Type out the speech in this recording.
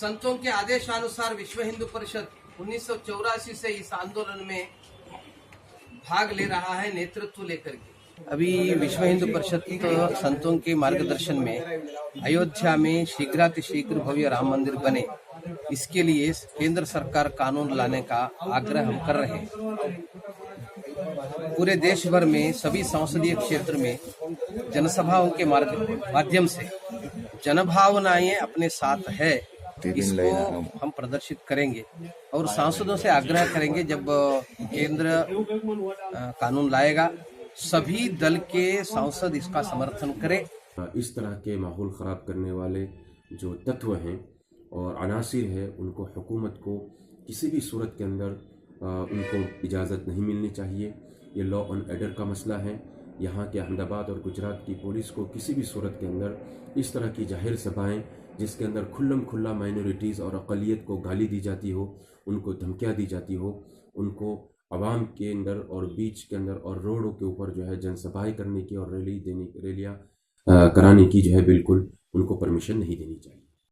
संतों के आदेशानुसार विश्व हिंदू परिषद 1984 से इस आंदोलन में भाग ले रहा है, नेतृत्व लेकर के। अभी विश्व हिंदू परिषद संतों के मार्गदर्शन में अयोध्या में शीघ्रातिशीघ्र भव्य राम मंदिर बने, इसके लिए केंद्र सरकार कानून लाने का आग्रह हम कर रहे हैं। पूरे देश भर में सभी संसदीय क्षेत्र में जनसभाओं के माध्यम से जनभावनाएं अपने साथ है, इसको हम प्रदर्शित करेंगे और सांसदों से आग्रह करेंगे जब केंद्र कानून लाएगा सभी दल के सांसद इसका समर्थन करें। इस तरह के माहौल ख़राब करने वाले जो तत्व हैं और अनासिर है, उनको हुकूमत को किसी भी सूरत के अंदर उनको इजाज़त नहीं मिलनी चाहिए। ये लॉ एंड ऑर्डर का मसला है। यहाँ के अहमदाबाद और गुजरात की पुलिस को किसी भी सूरत के अंदर इस तरह की जाहिर सभाएं जिसके अंदर खुल्ला माइनॉरिटीज़ और अक़लियत को गाली दी जाती हो, उनको धमकियाँ दी जाती हो, उनको आवाम के अंदर और बीच के अंदर और रोडों के ऊपर जो है जनसभाएं करने की और रैलियाँ कराने की जो है बिल्कुल उनको परमिशन नहीं देनी चाहिए।